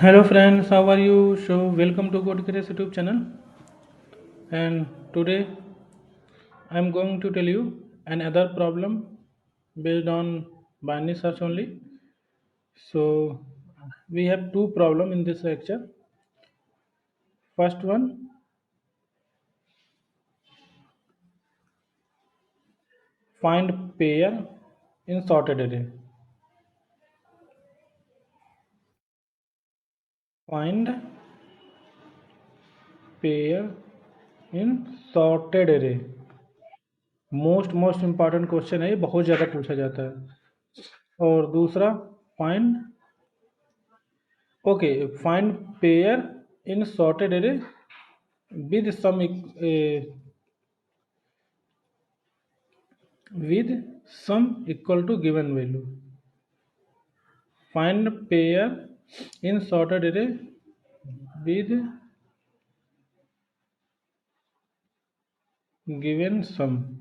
Hello friends, how are you? So welcome to Code Creators YouTube channel. And today I'm going to tell you another problem based on binary search only. So we have two problem in this lecture. First one, find pair in sorted array. Find pair in sorted array. Most important question है, ये बहुत ज़्यादा पूछा जाता है. और दूसरा, find Okay, find pair in sorted array with with some equal to given value. Find pair in sorted array with given sum.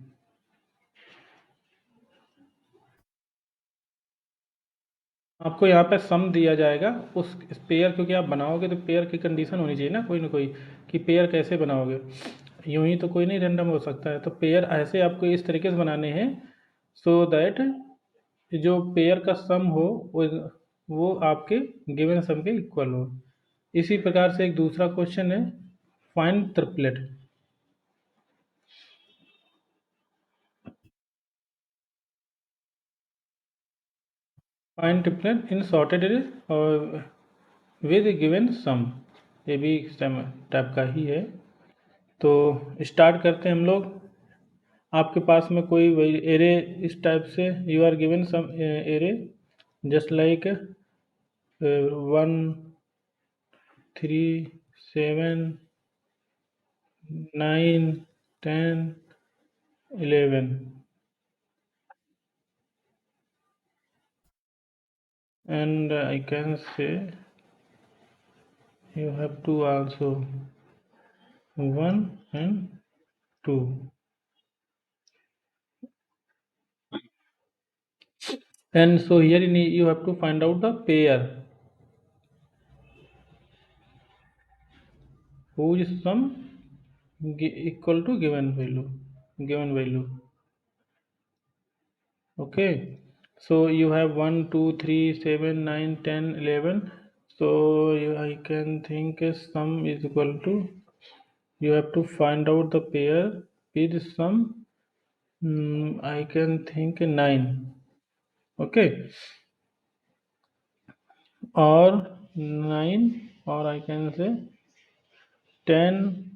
आपको यहाँ पे सम दिया जाएगा उस पेयर, क्योंकि आप बनाओगे तो पेयर की कंडीशन होनी चाहिए ना कोई कि पेयर कैसे बनाओगे. यूं ही तो कोई नहीं रैंडम हो सकता है. तो पेयर ऐसे आपको इस तरीके से बनाने हैं सो दैट जो पेयर का सम हो वो आपके गिवन सम के इक्वल हो. इसी प्रकार से एक दूसरा क्वेश्चन है, फाइंड ट्रिपलेट. फाइंड ट्रिपलेट इन सॉर्टेड अरे और विद गिवन सम. ये भी टाइप का ही है. तो स्टार्ट करते हैं हम लोग. आपके पास में कोई वही एरे इस टाइप से you are given some array just like 1, 3, 7, 9, 10, 11, and I can say you have to also 1 and 2, and so here you have to find out the pair whose sum equal to given value. Okay, so you have 1, 2, 3, 7, 9, 10, 11. So I can think sum is equal to, you have to find out the pair with sum. I can think 9. Okay, or 9, or I can say 10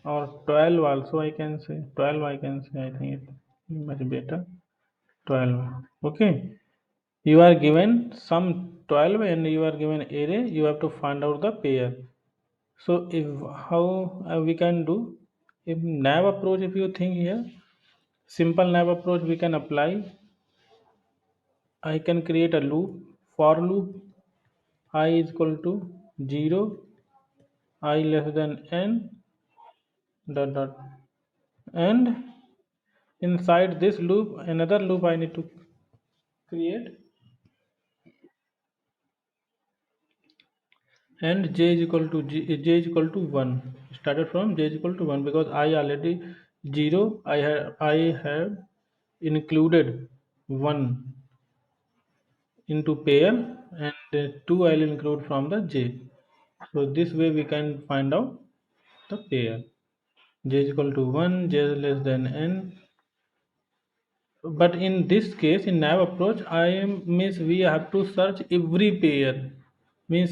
or 12 also. I can say 12. I can say, I think it's much better. 12. Okay, you are given some 12 and you are given array. You have to find out the pair. So if how we can do, if nav approach, if you think here, simple nav approach we can apply. I can create a loop, for loop I is equal to 0, I less than n, dot dot, and inside this loop another loop I need to create, and j is equal to j is equal to 1, started from j is equal to 1 because I already 0, I have included 1 into pair, and 2 I'll include from the j. So this way we can find out the pair. J is equal to 1, j is less than n. But in this case, in nav approach, means we have to search every pair, means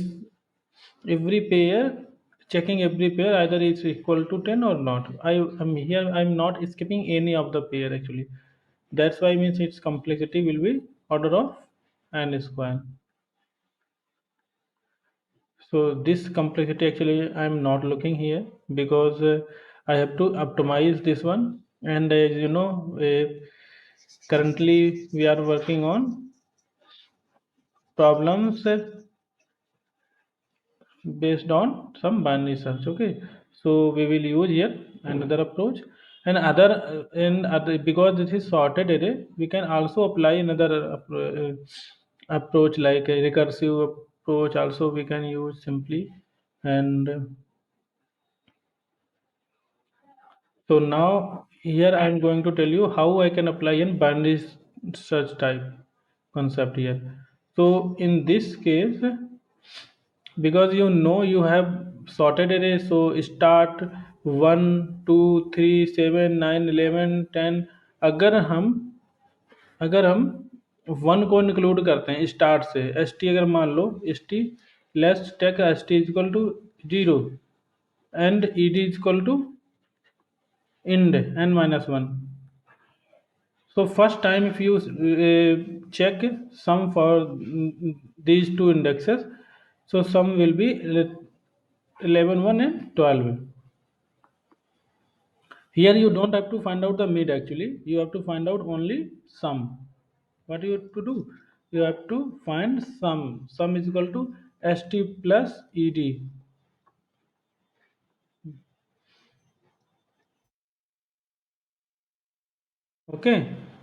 every pair, checking every pair either it's equal to 10 or not. I'm not skipping any of the pair actually. That's why means its complexity will be order of n square. So this complexity actually I'm not looking here because I have to optimize this one. And as you know, currently we are working on problems based on some binary search. Okay, so we will use here another approach, and other because this is sorted array, we can also apply another approach like a recursive approach also we can use simply. And so now here I am going to tell you how I can apply in binary search type concept here. So in this case, because you know you have sorted array, so start 1 2 3 7 9 11 10। अगर हम 1 को include करते हैं start से, S T अगर मान लो S T let's take S T is equal to 0 and E D is equal to end n-1। So first time if you check sum for these two indexes, so sum will be 11 1 and 12. Here you don't have to find out the mid actually, you have to find out only sum. What you have to do? You have to find sum. Sum is equal to st plus ed. Okay,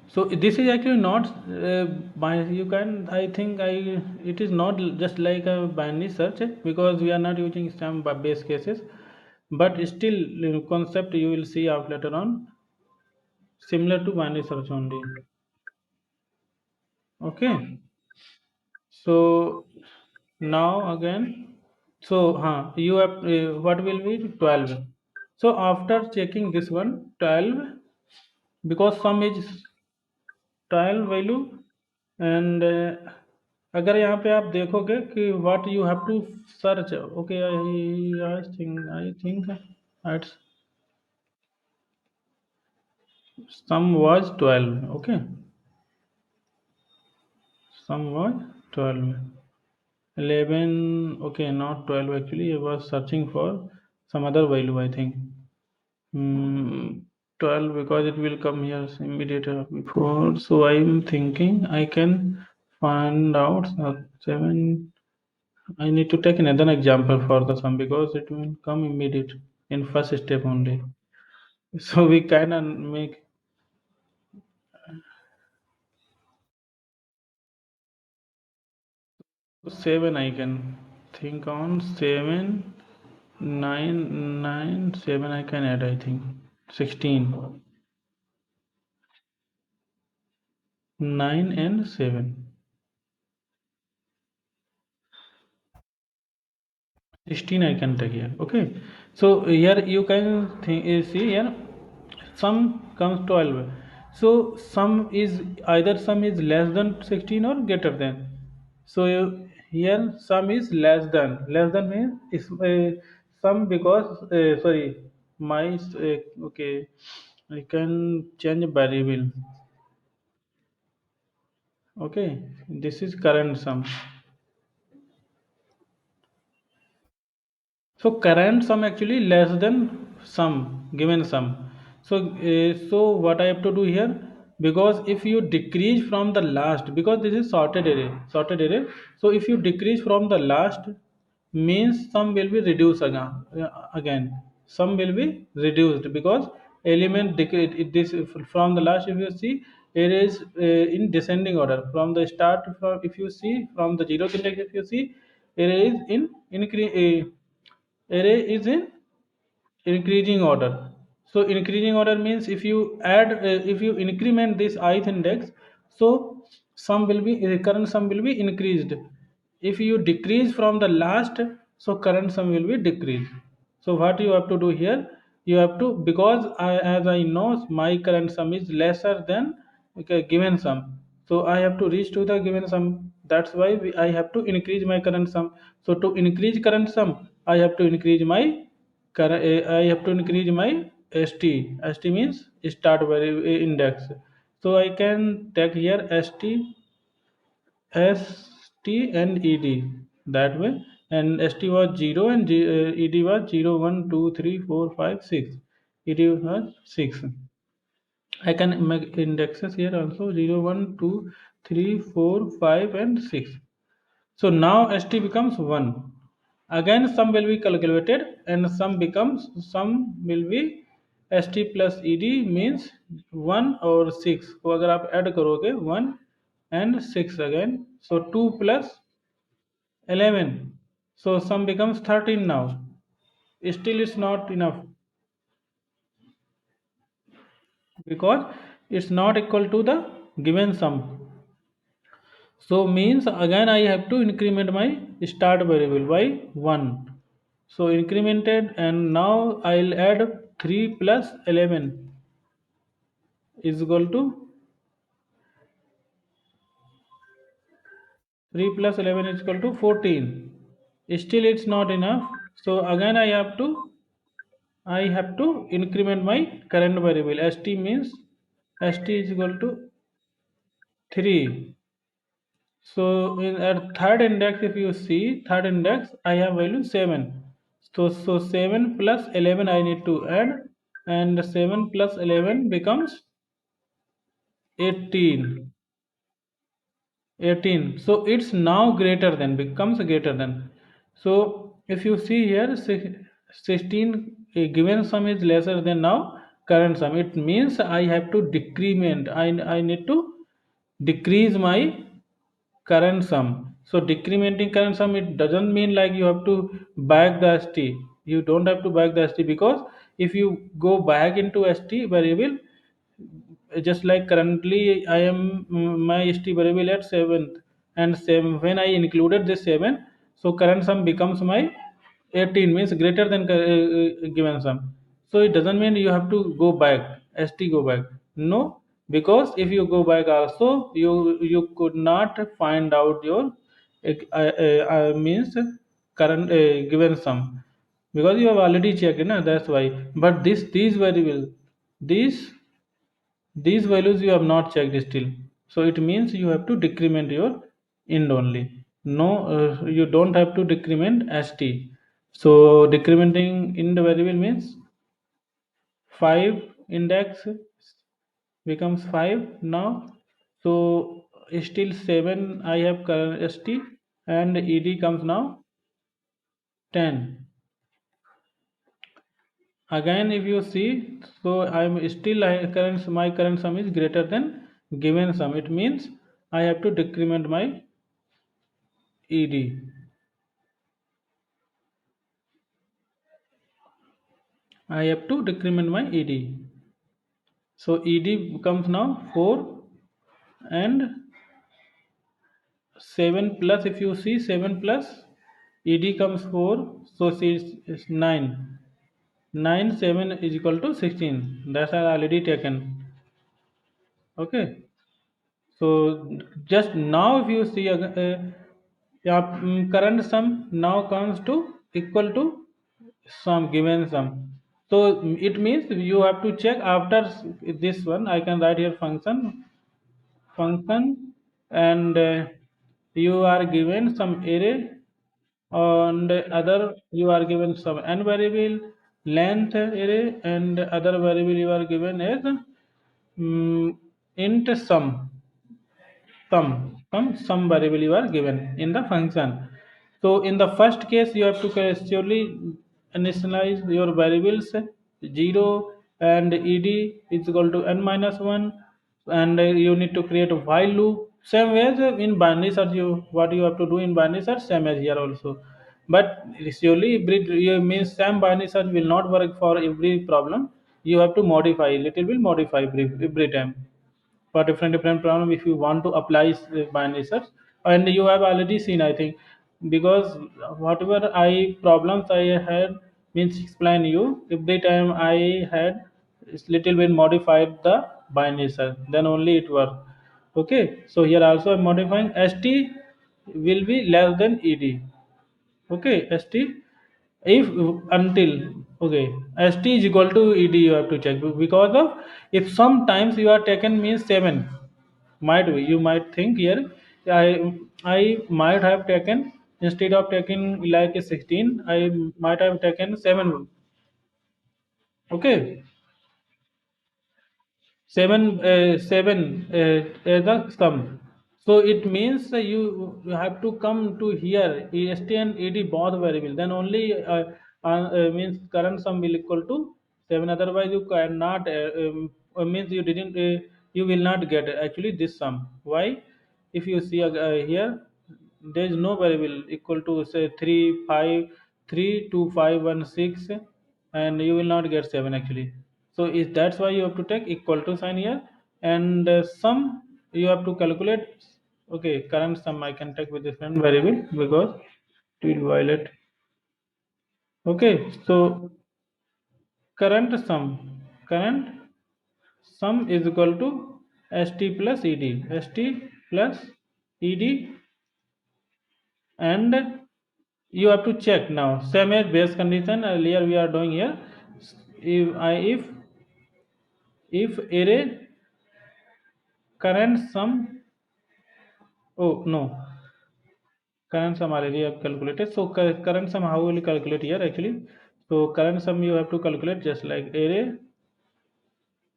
so this is actually not you can, I think it is not just like a binary search, because we are not using stem base cases, but still concept you will see out later on similar to binary search only. Okay, so now again, so you have what will be 12. So after checking this one 12, because sum is 12 value and अगर यहाँ पे आप देखोगे कि what you have to search, okay I think it's sum was 12। Okay, sum was 12, 11, okay not 12 actually, I was searching for some other value I think. 12 because it will come here immediately before, so I'm thinking I can find out 7. I need to take another example for the sum because it will come immediate in first step only. So we can make 7. I can think on 7, 9, 9, 7. I can add, I think 16, 9 and 7. 16 I can take here. Okay, so here you can see here sum comes 12. So sum is either sum is less than 16 or greater than. So here sum is less than means is sum because sorry my okay, I can change variable. Okay, this is current sum. So current sum actually less than sum, given sum. So what I have to do here, because if you decrease from the last, because this is sorted array, so if you decrease from the last means sum will be reduced again. Sum will be reduced because element decrease this from the last. If you see, it is in descending order from the start. From if you see from the 0th index, if you see, it is in increase. Array is in increasing order. So increasing order means if you add if you increment this ith index, so sum will be current sum will be increased. If you decrease from the last, so current sum will be decreased. So what you have to do here, you have to, because as I know my current sum is lesser than given sum, so I have to reach to the given sum. That's why I have to increase my current sum. So to increase current sum, I have to increase my I have to increase my st. St means start variable index. So I can take here st, st and ed that way. And st was 0 and ed was 0, 1, 2, 3, 4, 5, 6. Ed was 6. I can make indexes here also 0, 1, 2, 3, 4, 5 and 6. So now st becomes 1. Again sum will be calculated and sum will be st plus ed means 1 और 6 को अगर आप add करोगे 1 and 6 again, so 2 plus 11. So sum becomes 13 now. Still it's not enough because it's not equal to the given sum. So means again I have to increment my start variable by 1. So incremented, and now I'll add 3 plus 11 is equal to 3 plus 11 is equal to 14. Still it's not enough. So again I have to increment my current variable. St means st is equal to 3. So in at third index, if you see third index, I have value 7. So 7 plus 11 I need to add, and 7 plus 11 becomes 18. 18. So it's now greater than, becomes greater than. So if you see here, 16, a given sum is lesser than now current sum. It means I have to decrement. I need to decrease my current sum. So decrementing current sum, it doesn't mean like you have to back the st. You don't have to back the st, because if you go back into st variable, just like currently I am my st variable at 7th, and same when I included this 7, so current sum becomes my 18, means greater than given sum. So it doesn't mean you have to go back, st go back. No, because if you go back also, you could not find out your means current given sum, because you have already checked, na, that's why. But this these variable, these these values you have not checked still. So it means you have to decrement your int only. No, you don't have to decrement st. So decrementing int variable means 5 index becomes 5 now. So still 7 I have current st, and ed comes now 10. Again if you see, so I'm still current, my current sum is greater than given sum. It means I have to decrement my ed. I have to decrement my ed. So ed becomes now 4, and 7 plus, if you see 7 plus ed comes 4, so it's 9. 9 7 is equal to 16. That's I already taken. Okay. So just now, if you see, yeah, current sum now comes to equal to some given sum. So it means you have to check after this one. I can write here function, and you are given some array, and other you are given some n variable length array, and other variable you are given as int some variable you are given in the function. So in the first case you have to surely initialize your variables 0, and ed is equal to n minus 1, and you need to create a while loop, same way as in binary search. You, what you have to do in binary search, same as here also. But surely every, you means same binary search will not work for every problem. You have to modify, little bit modify every time for different problem if you want to apply binary search. And you have already seen, I think, because whatever I problems I had, means explain you, every time I had it's little bit modified the binary search, then only it work. Okay, so here also I'm modifying st will be less than ed. Okay, st, if until, okay, st is equal to ed, you have to check, because of if sometimes you are taken means 7, might be you might think here, I might have taken, instead of taking like a 16, I might have taken 7. Okay, 7 as the sum. So it means you have to come to here est and ed both variable, then only means current sum will equal to 7. Otherwise you cannot means you didn't you will not get actually this sum. Why? If you see here, there is no variable equal to say 3 5 3 2 5 1 6, and you will not get 7 actually. So is that's why you have to take equal to sign here, and sum you have to calculate. Okay, current sum I can take with different variable because it will violate. Okay, so current sum is equal to st plus ed, st plus ed, and you have to check now same as base condition earlier we are doing here. If array current sum, oh no, current sum already have calculated. So current sum how will you calculate here actually? So current sum you have to calculate just like array,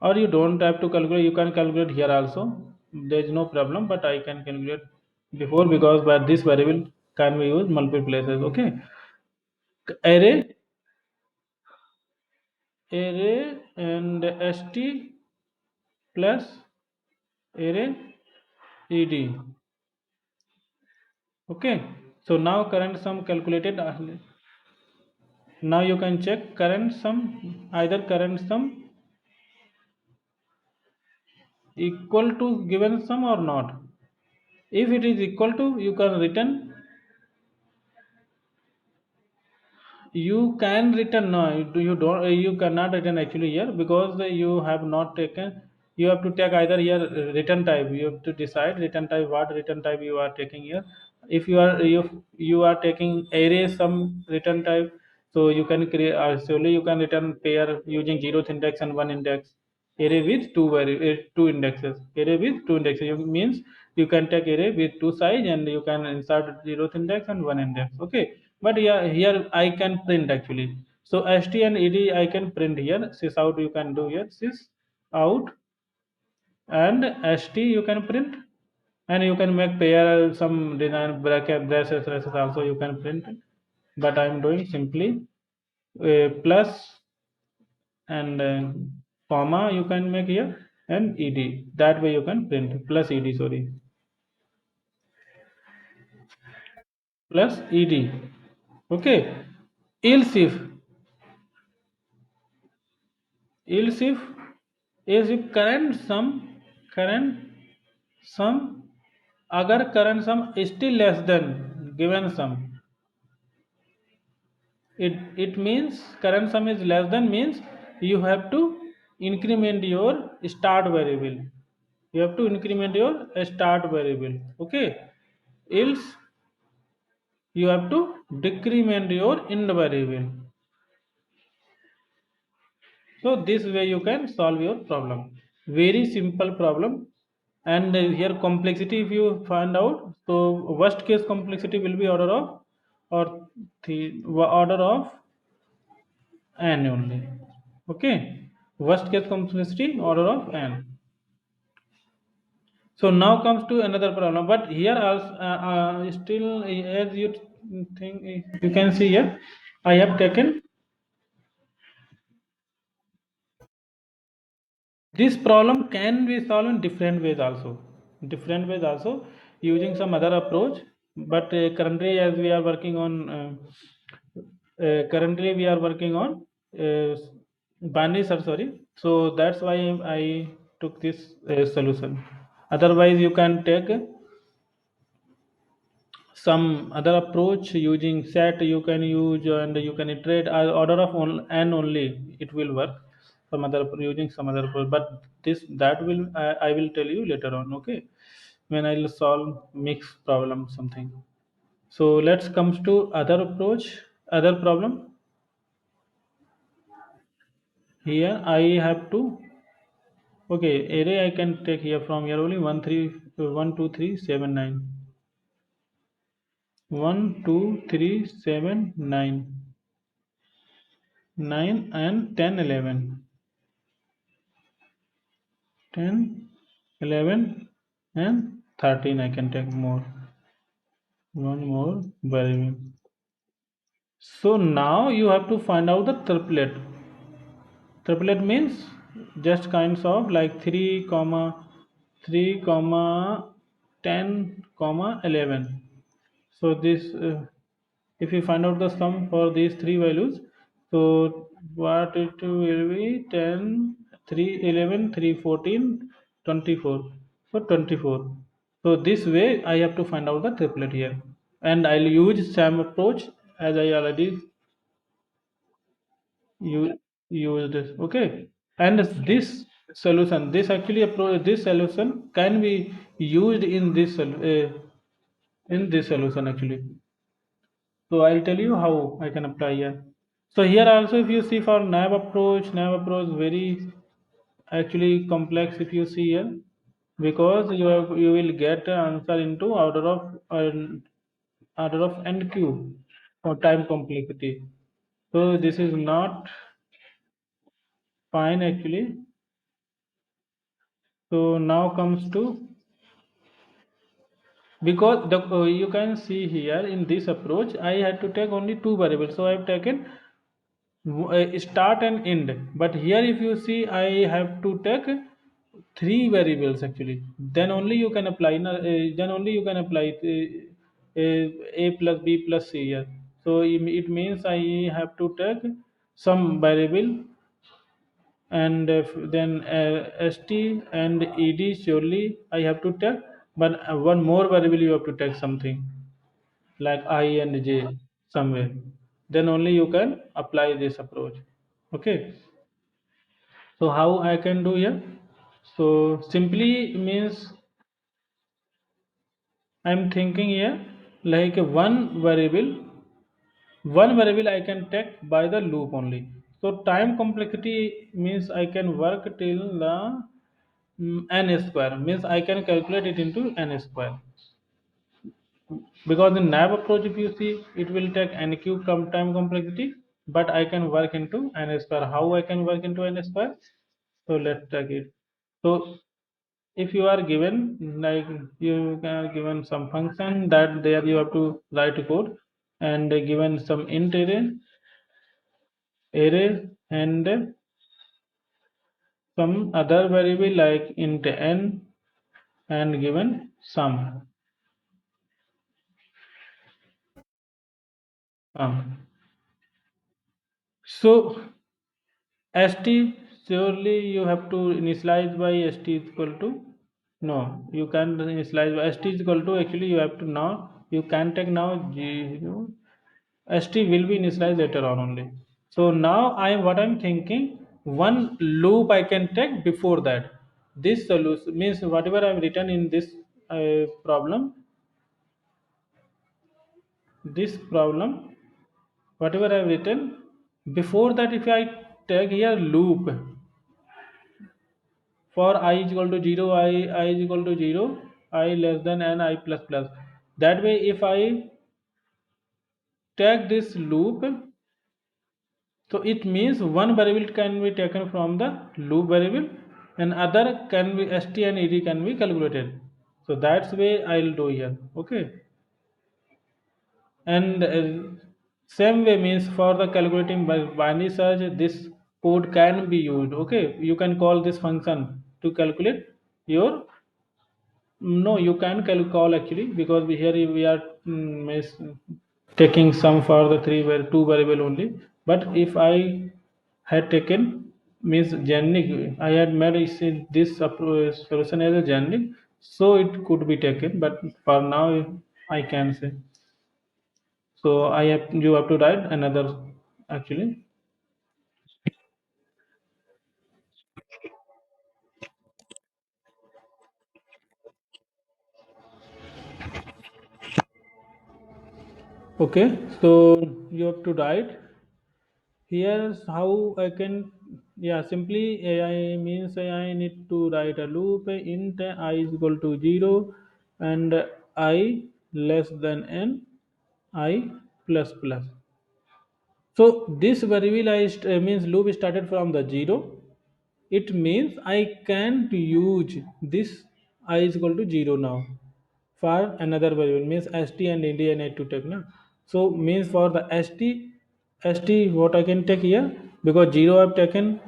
or you don't have to calculate, you can calculate here also, there is no problem, but I can calculate before because by this variable can be used multiple places. Okay, array and st plus array ed. Okay, so now current sum calculated. Now you can check current sum, either current sum equal to given sum or not. If it is equal to, you can return. You can return. No, you don't, you cannot return actually here because you have not taken. You have to take either here return type. You have to decide return type, what return type you are taking here. If you are taking array some return type, so you can create solely you can return pair using zeroth index and one index. Array with two indexes. Array with two indexes means you can take array with two size and you can insert zeroth index and one index. Okay, but yeah, here I can print actually. So st and ed I can print here. Sys out you can do here, sys out, and st you can print, and you can make pair some design bracket braces also you can print. But I am doing simply plus and comma you can make here, and ed, that way you can print plus ed, sorry, plus ed. Okay, else if is if current sum अगर current sum is still less than given sum, it means current sum is less than means you have to increment your start variable. You have to increment your start variable. Okay, else you have to decrement your end variable. So this way you can solve your problem. Very simple problem. And here complexity if you find out, so worst case complexity will be order of, or the order of n only. Okay, worst case complexity order of n. So now comes to another problem, but here also still as you think, you can see here I have taken this problem can be solved in different ways also, using some other approach. But currently we are working on uh, binary search, sorry. So that's why I took this solution. Otherwise you can take some other approach using set you can use, and you can iterate order of n only, it will work. Some other using some other approach, but this that will I will tell you later on. Okay, when I'll solve mixed problem something. So let's comes to other approach, other problem. Here I have to, okay, array I can take here from here only 1 3 1 2 3 7 9, 1 2 3 7 9, 9 and 10 11, 10 11 and 13. I can take more, one more variable. So now you have to find out the triplet means just kinds of like 3 comma 3 comma 10 comma 11. So this, if we find out the sum for these three values, so what it will be 10, 3, 11, 3, 14, 24. So 24. So this way I have to find out the triplet here. And I'll use same approach as I already use this. Okay. And this actually approach, this solution can be used in this solution actually. So I'll tell you how I can apply here. So here also, if you see for nav approach very actually complex if you see here, because you will get an answer into order of n cube or time complexity. So this is not fine actually. So now comes to, because you can see here in this approach I had to take only two variables, so I have taken start and end. But here if you see I have to take three variables actually, then only you can apply then only you can apply a plus b plus c here. So it means I have to take some variable, and then st and ed surely I have to take, but one more variable you have to take something like I and j somewhere, then only you can apply this approach. Okay. So how I can do here? So simply means I'm thinking here like one variable I can take by the loop only. So time complexity means I can work till the n square, means I can calculate it into n square, because in nav approach if you see it will take n cube time complexity, but I can work into n square. How I can work into n square? So let's take it. So if you are given, like you are given some function that there you have to write a code, and given some int array and some other variable like int n, and given so st, surely you have to initialize by st is equal to, no, you can't initialize by st is equal to, actually you have to now, you can take now 0, st will be initialized later on only. So now what I'm thinking, one loop I can take before that. This solution means whatever I've written in problem this problem, whatever I've written before that, if I take here loop for I is equal to 0, I is equal to 0, I less than n, I plus plus. That way if I take this loop, so it means one variable can be taken from the loop variable, and other can be st and ed can be calculated. So that's way I'll do here. Okay. And same way means for the calculating by binary search, this code can be used. Okay, you can call this function to calculate your, no, you can call actually, because here we are taking sum for the two variable only. But if I had taken means generic, I had made this solution as a generic, so it could be taken. But for now I can say, so you have to write another actually. Okay, so you have to write. Here's how I can, yeah, simply AI means I need to write a loop int I is equal to 0 and I less than n, I plus plus. So this variable means loop started from the 0. It means I can't use this I is equal to 0 now for another variable, means st and nd I need to take now. So means for the st what I can take here, because 0 I've taken,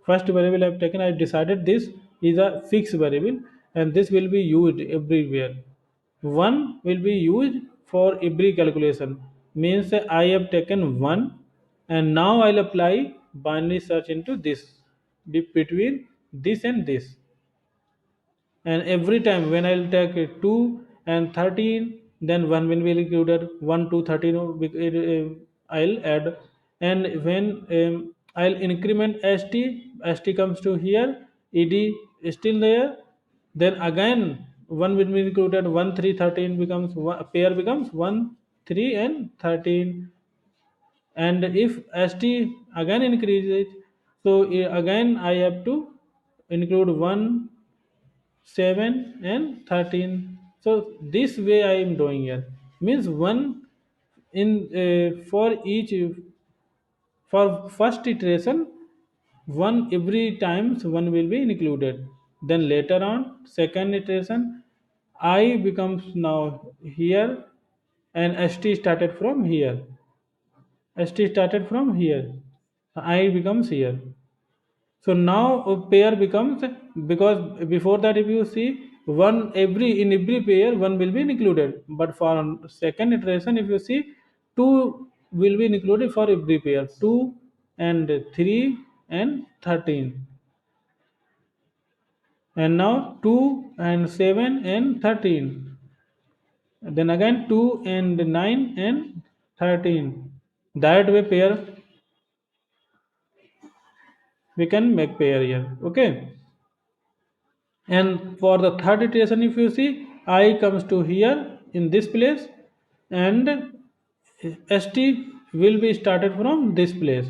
first variable I've taken, I decided this is a fixed variable and this will be used everywhere. One will be used for every calculation. Means I have taken one, and now I'll apply binary search into this, between this and this. And every time when I'll take 2 and 13, then 1 will be included, 1 to 13 I'll add. And when I'll increment st comes to here, ed is still there, then again 1 will be included, 1 3 13 becomes pair becomes 1 3 and 13. And if st again increases, so again I have to include 1 7 and 13. So this way I am doing here, means one in for each, for first iteration, one every times one will be included. Then later on second iteration, I becomes now here, and st started from here, st started from here, I becomes here. So now a pair becomes, because before that if you see, one every in every pair one will be included, but for second iteration if you see, two will be included for every pair, 2 and 3 and 13. And now 2 and 7 and 13, then again 2 and 9 and 13. That way pair we can make pair here. Okay. And for the third iteration if you see, I comes to here in this place, and st will be started from this place.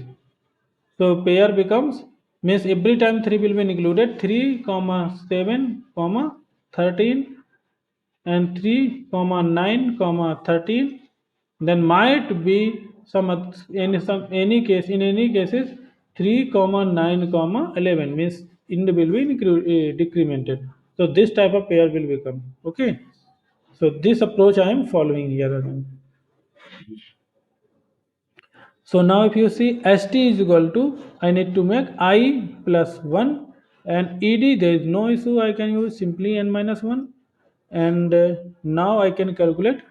So pair becomes, means every time 3 will be included, 3 comma 7 comma 13, and 3 comma 9 comma 13. Then might be any case, in any cases 3 comma 9 comma 11, means in the will be decremented. So this type of pair will become. Okay. So this approach I am following here. So now if you see, st is equal to, I need to make I plus 1, and ed there is no issue, I can use simply n minus 1. And now I can calculate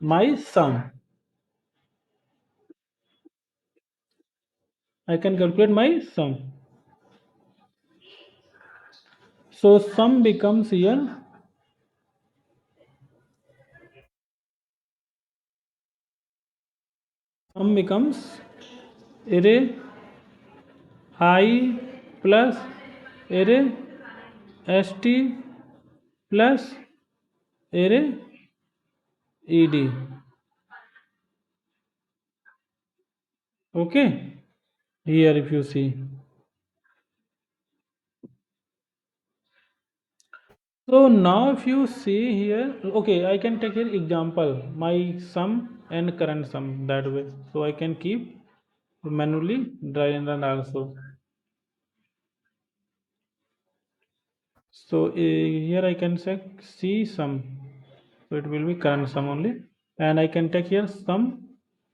my sum. I can calculate my sum. So sum becomes here, sum becomes array I plus array st plus array ed. Okay. Here if you see. So now if you see here, okay, I can take here example, my sum and current sum, that way. So I can keep manually dry and run also. So here I can check C sum. So it will be current sum only. And I can take here sum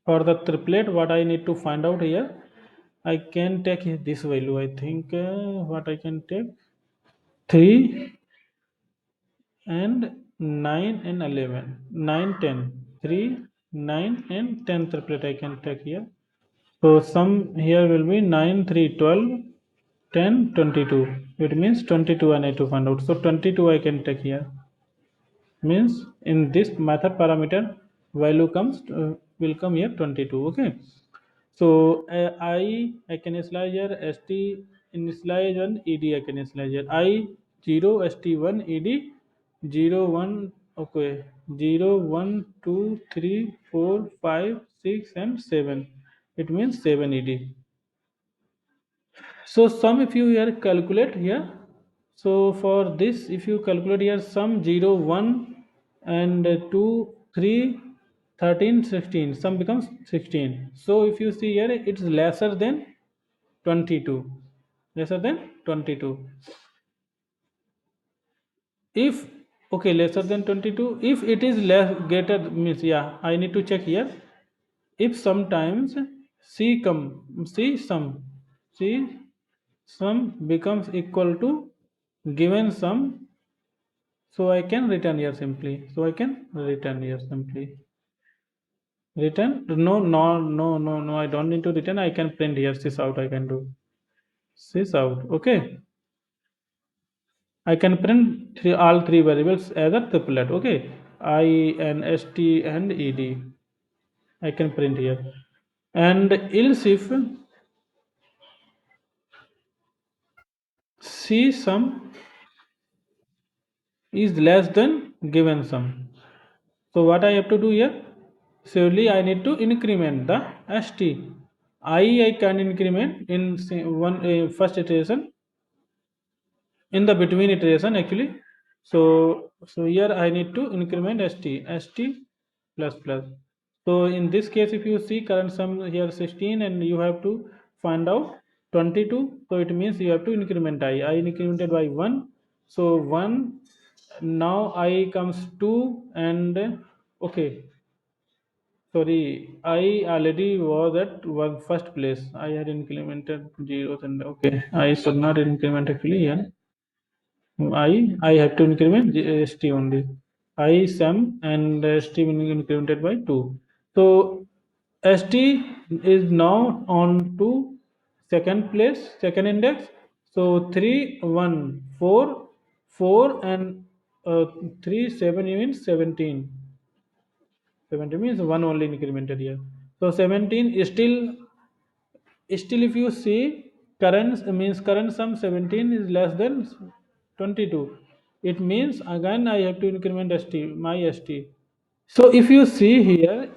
for the triplet. What I need to find out here, I can take here this value. I think what I can take, 3 and 9 and 11, 9 10, 3 9 and 10 triplet I can take here. So sum here will be 9 3 12, 10 22. It means 22 I need to find out. So 22 I can take here. Means in this method parameter value comes will come here 22. Okay. So I can slice here st initialize and ed I can slice here I 0 st1 ed 0 1. Okay, 0 1 2 3 4 5 6 and 7. It means 7 ed. So sum if you here calculate here, so for this if you calculate here sum 0 1 and 2 3 13 16, sum becomes 16. So if you see here it's lesser than 22, lesser than 22. If, okay, lesser than 22, if it is less greater, means, yeah, I need to check here. If sometimes c sum becomes equal to given sum, So I can return here simply. So I can return here simply. Return? No, no, no, no, no. I don't need to return. I can print here. Sys out. I can do sys out. Okay. I can print all three variables as a triplet. Okay. I and st and ed. I can print here. And else if c sum is less than given sum. So what I have to do here? Surely I need to increment the st. I can increment in one first iteration, in the between iteration actually. So here I need to increment st plus plus. So in this case, if you see current sum here 16 and you have to find out 22, so it means you have to increment I incremented by 1. So 1, now I comes 2, and okay, sorry, I already was at one first place. I had incremented zeros, and okay, I should not increment actually here. I have to increment st only. I sum and st will be incremented by 2. So st is now on to second place, second index. So 3 1 4 4 and 3 7 means 17. 17 means 1 only incremented here. So 17 is still if you see current means current sum 17 is less than 22. It means again I have to increment st, my st. So if you see here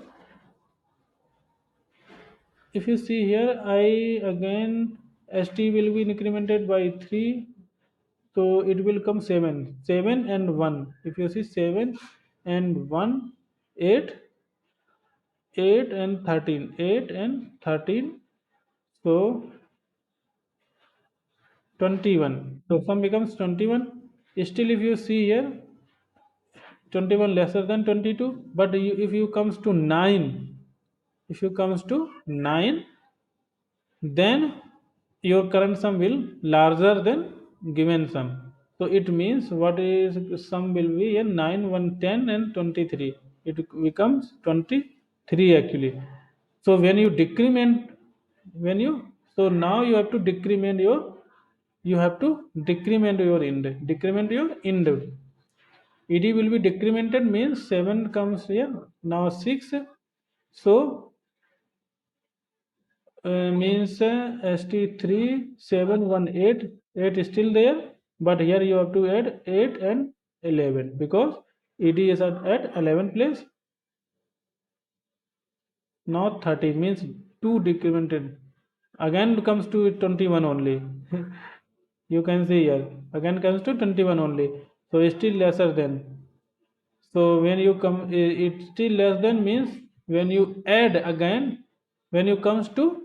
I again st will be incremented by 3. So it will come 7 and 1. If you see 7 and 1, 8, 8 and 13, 8 and 13. So 21. So sum becomes 21. Still, if you see here, 21 lesser than 22. But if you comes to 9, if you comes to 9, then your current sum will larger than given sum. So it means what is sum will be here 9, 1, 10 and 23. It becomes 23 actually. So when you decrement, when you, so now you have to decrement your, you have to decrement your ind, decrement your ind. Ed will be decremented means 7 comes here, now 6. So means st3 7 1 8, 8 is still there, but here you have to add 8 and 11 because ed is at 11 place. Now 30 means 2 decremented, again comes to 21 only. You can see here again comes to 21 only, so it's still lesser than. So when you come, it's still less than means when you add again, when you comes to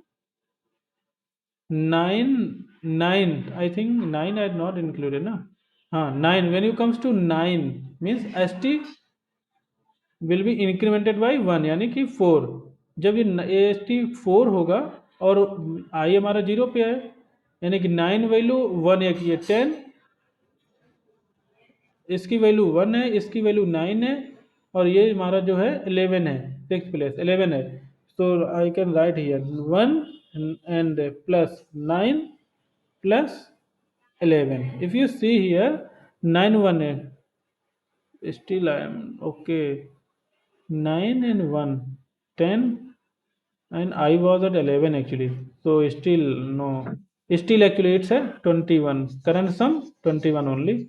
9 9, I think 9 I had not included na. 9, when you comes to 9 means st will be incremented by 1 यानी कि 4. जब ये S T 4 होगा और आई हमारा 0 पे है, यानी कि 9 वैल्यू 1 है कि ये 10, इसकी वैल्यू 1 है, इसकी वैल्यू 9 है, और ये हमारा जो है 11 है, 6 प्लस 11 है. So I can write here 1 and plus 9 plus 11. If you see here 9 1 है, still I am okay. 9 and 1 10, and I was at 11 actually. So still no, still actually it's a 21. Current sum 21 only.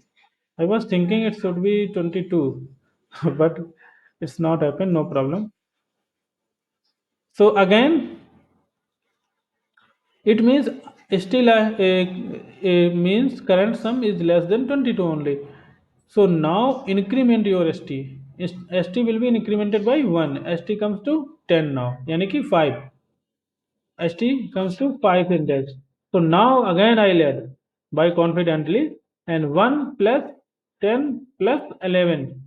I was thinking it should be 22, but it's not happened. No problem. So again, it means still means current sum is less than 22 only. So now increment your st. st will be incremented by 1. st comes to 10 now. Yani ki 5. st comes to 5 index. So now again I'll add by confidently, and 1 plus 10 plus 11.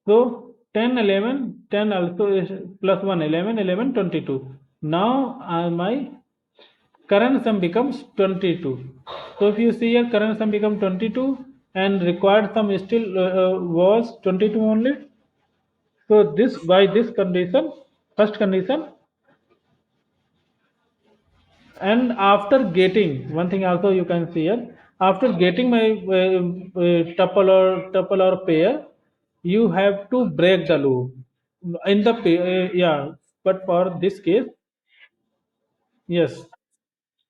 So 10 11 10 also is plus 1 11 11 22. Now my current sum becomes 22. So if you see here current sum becomes 22, and required sum still was 22 only. So this by this condition, first condition, and after getting one thing also you can see here, after getting my tuple or pair, you have to break the loop in the yeah. But for this case, yes,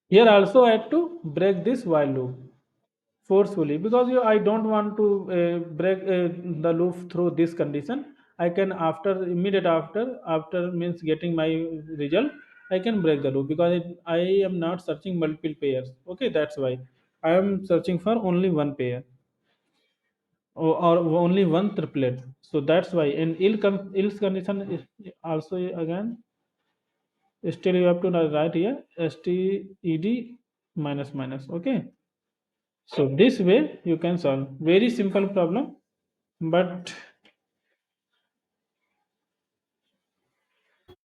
here also I had to break this while loop forcefully, because I don't want to break the loop through this condition. I can after immediate after means getting my result, I can break the loop because I am not searching multiple pairs. Okay, that's why I am searching for only one pair, or only one triplet. So that's why in else condition also again still you have to write here sted minus minus. Okay, so this way you can solve very simple problem, but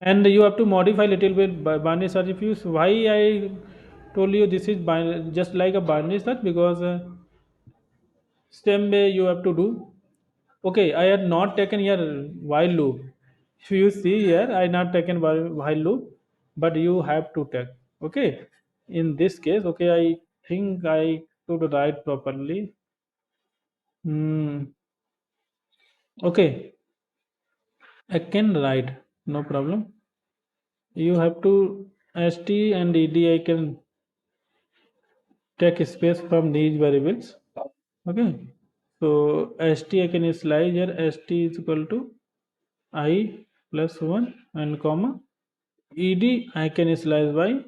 and you have to modify little bit by binary search. If you why I told you this is just like a binary search, because same way you have to do. Okay, I had not taken here while loop. If you see here, I not taken while loop, but you have to take. Okay, in this case, okay, I think I could write properly. Hmm. Okay, I can write, no problem. You have to st and ed. I can take space from these variables. Okay, so st I can slice here. St is equal to I plus 1 and comma ed. I can slice by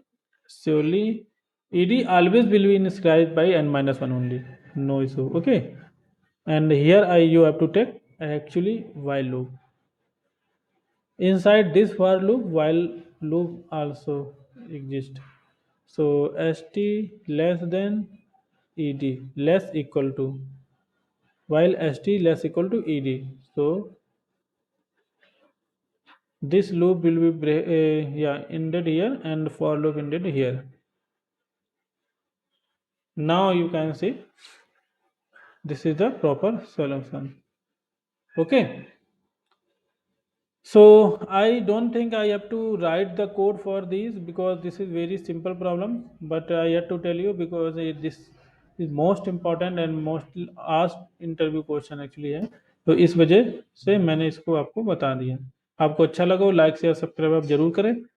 surely ed always will be sliced by n minus 1 only, no issue. Okay, and here I you have to take actually while loop. Inside this for loop, while loop also exists. So st less than ed less equal to, while st less equal to ed. So this loop will be yeah ended here, and for loop ended here. Now you can see this is the proper solution. Okay. So I don't think I have to write the code for these, because this is very simple problem. But I have to tell you because this is most important and most asked interview question actually है, तो इस वजह से मैंने इसको आपको बता दिया. आपको अच्छा लगा हो लाइक शेयर सब्सक्राइब आप जरूर करें.